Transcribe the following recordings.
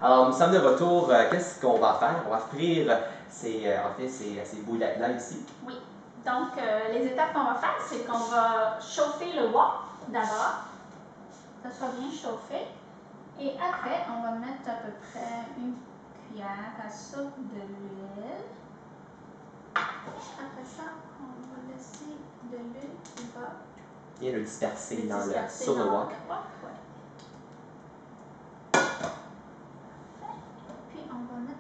Alors, nous sommes de retour. Qu'est-ce qu'on va faire? On va frire ces boulettes-là ici. Oui. Donc, les étapes qu'on va faire, c'est qu'on va chauffer le wok d'abord, que ça soit bien chauffé. Et après, on va mettre à peu près une cuillère à soupe de l'huile. Après ça, on va laisser de l'huile qui va Bien le disperser sur le wok. Ouais. Puis on va mettre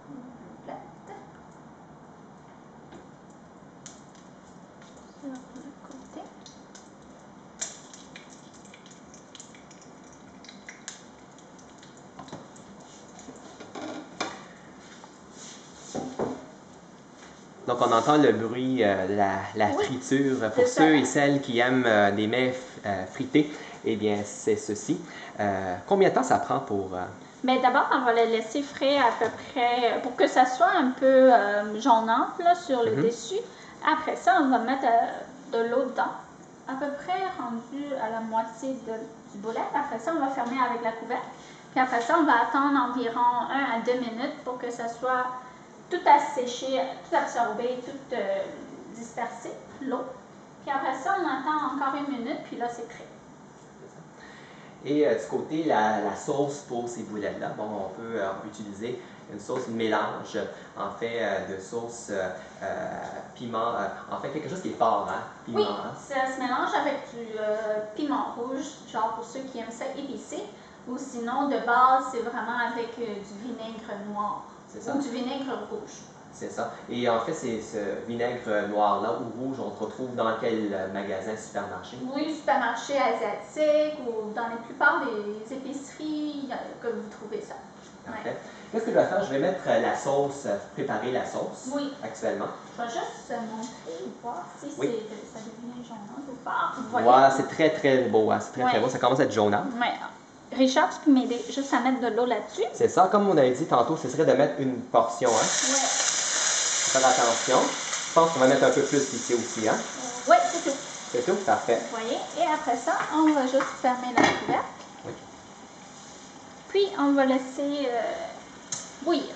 une boulette sur le côté. Donc, on entend le bruit de la friture. Pour ceux et celles qui aiment des mets frités, eh bien, c'est ceci. Combien de temps ça prend pour... Mais d'abord, on va le laisser frire à peu près, pour que ça soit un peu jaunâtre là, sur le dessus. Après ça, on va mettre de l'eau dedans, à peu près rendu à la moitié du boulet. Après ça, on va fermer avec la couvercle. Puis après ça, on va attendre environ 1 à 2 minutes pour que ça soit tout asséché, tout absorbé, tout dispersé, l'eau. Puis après ça, on attend encore 1 minute, puis là, c'est prêt. Et du côté, la sauce pour ces boulettes-là, bon, on peut utiliser une sauce mélange, en fait, de sauce piment, en fait, quelque chose qui est fort, hein? Piment, oui, hein? Ça se mélange avec du piment rouge, genre pour ceux qui aiment ça épicé, ou sinon, de base, c'est vraiment avec du vinaigre noir, ou du vinaigre rouge. C'est ça. Et en fait, c'est ce vinaigre noir-là ou rouge, on le retrouve dans quel magasin, supermarché? Oui, supermarché asiatique ou dans la plupart des épiceries que vous trouvez ça. Parfait. Qu'est-ce que je vais faire? Je vais mettre la sauce, préparer la sauce actuellement. Je vais juste montrer, voir si ça devient jaunâtre ou pas. Voilà, c'est très très beau, hein? C'est très très beau. Ça commence à être jaunâtre. Richard, tu peux m'aider juste à mettre de l'eau là-dessus? C'est ça, comme on avait dit tantôt, ce serait de mettre une portion, hein? Oui. Faire attention. Je pense qu'on va mettre un peu plus ici aussi, hein? Oui, c'est tout. C'est tout? Parfait. Vous voyez? Et après ça, on va juste fermer la couvercle. Oui. Puis, on va laisser bouillir.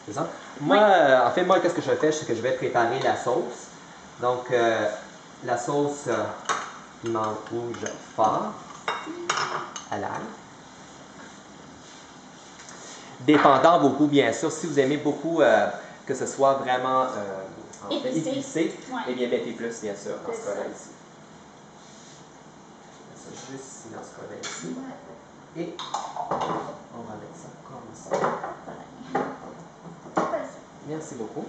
C'est ça? Moi, en fait, qu'est-ce que je fais? C'est que je vais préparer la sauce. Donc, la sauce piment rouge fort à l'ail. Dépendant vos goûts, bien sûr. Si vous aimez beaucoup que ce soit vraiment épicé, eh bien, mettez plus, bien sûr, dans ce cas-là ici. Ça juste ici, dans ce cas-là ici. Et on va mettre ça comme ça. Merci beaucoup.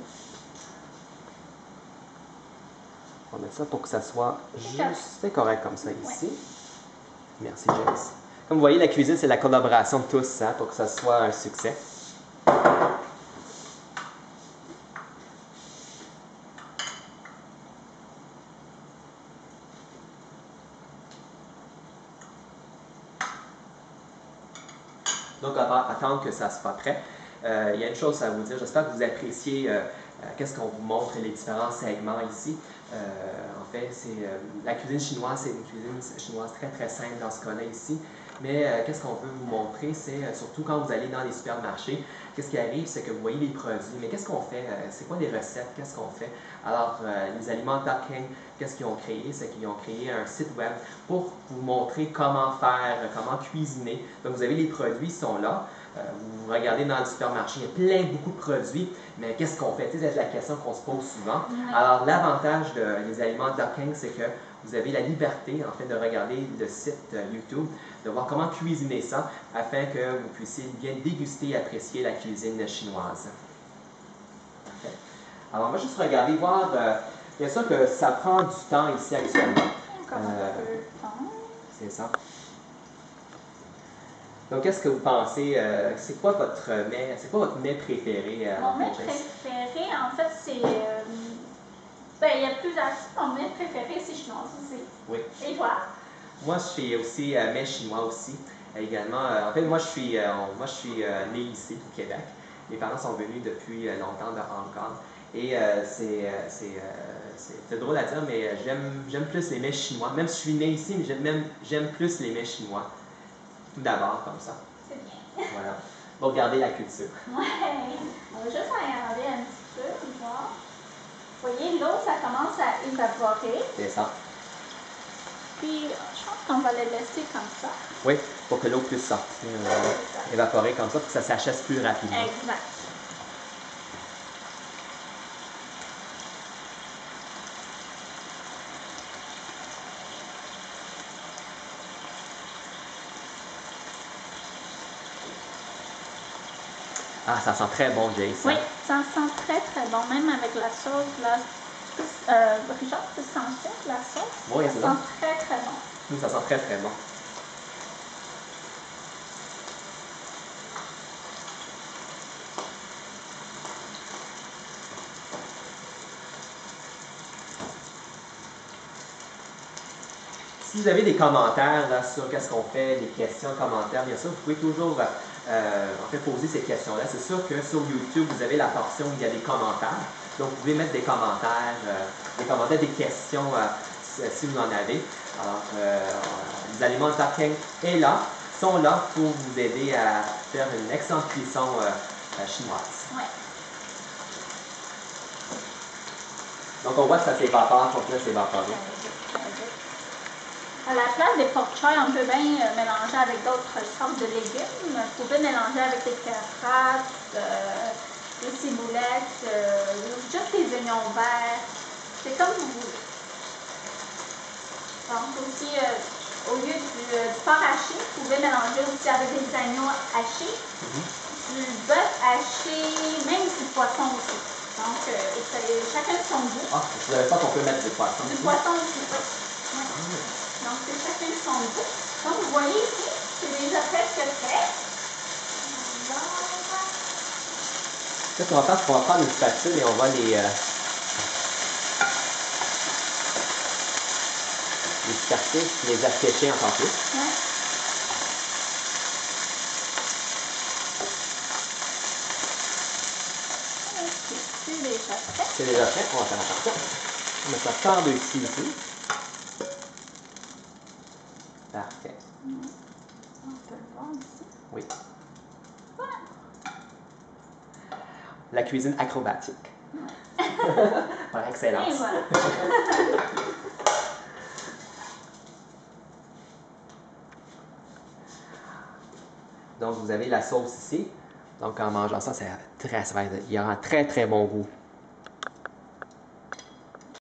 On va mettre ça pour que ça soit juste correct comme ça ici. Merci, James. Comme vous voyez, la cuisine, c'est la collaboration de tous, hein, pour que ça soit un succès. Donc, on va attendre que ça soit prêt. Il y a une chose à vous dire. J'espère que vous appréciez qu'est-ce qu'on vous montre, les différents segments ici. En fait, la cuisine chinoise, c'est une cuisine chinoise très, très simple dans ce cas-là ici. Mais qu'est-ce qu'on veut vous montrer, c'est surtout quand vous allez dans les supermarchés, qu'est-ce qui arrive, c'est que vous voyez les produits. Mais qu'est-ce qu'on fait? C'est quoi les recettes? Qu'est-ce qu'on fait? Alors, les aliments Duck King, qu'est-ce qu'ils ont créé? C'est qu'ils ont créé un site web pour vous montrer comment faire, comment cuisiner. Donc, vous avez les produits, ils sont là. Vous regardez dans le supermarché, il y a beaucoup de produits, mais qu'est-ce qu'on fait? C'est la question qu'on se pose souvent. Alors, l'avantage des aliments Duck King, c'est que vous avez la liberté, en fait, de regarder le site YouTube, de voir comment cuisiner ça, afin que vous puissiez bien déguster et apprécier la cuisine chinoise. Parfait. Alors, on va juste regarder, voir, bien sûr que ça prend du temps ici actuellement. C'est ça. Donc, qu'est-ce que vous pensez? C'est quoi votre mets préféré? Mon mets préféré, en fait, c'est... il y a plusieurs types. Mon mets préféré, c'est chinois aussi. Oui. Et toi? Moi, je suis aussi mets chinois aussi. Également, en fait, moi, je suis né ici, au Québec. Mes parents sont venus depuis longtemps de Hong Kong. Et c'est drôle à dire, mais j'aime plus les mets chinois. Même si je suis né ici, mais j'aime plus les mets chinois. tout d'abord, comme ça. C'est bien. Voilà. Pour regarder la culture. Ouais. On va juste regarder un petit peu, voir. Vous voyez, l'eau, ça commence à évaporer. C'est ça. Puis, je pense qu'on va le laisser comme ça. Oui, pour que l'eau puisse sortir, évaporer comme ça, pour que ça s'achève plus rapidement. Exact. Ah, ça sent très bon, Jace. Oui, ça sent très très bon, même avec la sauce. Là, Richard, tu sentais la sauce? Oui, c'est ça. Ça sent très très bon. Oui, ça sent très très bon. Si vous avez des commentaires là, sur qu'est-ce qu'on fait, des questions, commentaires, bien sûr, vous pouvez toujours en fait, poser ces questions-là. C'est sûr que sur YouTube, vous avez la portion où il y a des commentaires. Donc, vous pouvez mettre des commentaires, des questions si vous en avez. Alors, les aliments Taking sont là pour vous aider à faire une excellente cuisson chinoise. Ouais. Donc, on voit que ça s'évapore, pour que là, s'évaporer. À la place des pork choy, on peut bien mélanger avec d'autres sortes de légumes. Vous pouvez mélanger avec des carottes, des ciboulettes, juste des oignons verts. C'est comme vous voulez. Donc aussi, au lieu du porc haché, vous pouvez mélanger aussi avec des agneaux hachés, du bœuf haché, même du poisson aussi. Donc, chacun de son goût. Ah, je ne savais pas qu'on peut mettre du poisson. Du poisson aussi, oui. Ouais. Donc, c'est chacun de son goût. Donc, vous voyez ici, c'est déjà presque prêt. Ce qu'on va faire, c'est qu'on va prendre une spatule et on va les disperser, les assécher encore plus. Ouais. C'est déjà prêt. C'est déjà prêt, on va faire attention. On met ça par-dessus ici. Parfait. On peut le voir ici. Oui. Voilà. La cuisine acrobatique. Par excellence. Et voilà. Donc, vous avez la sauce ici. Donc, en mangeant ça, il y aura un très, très bon goût.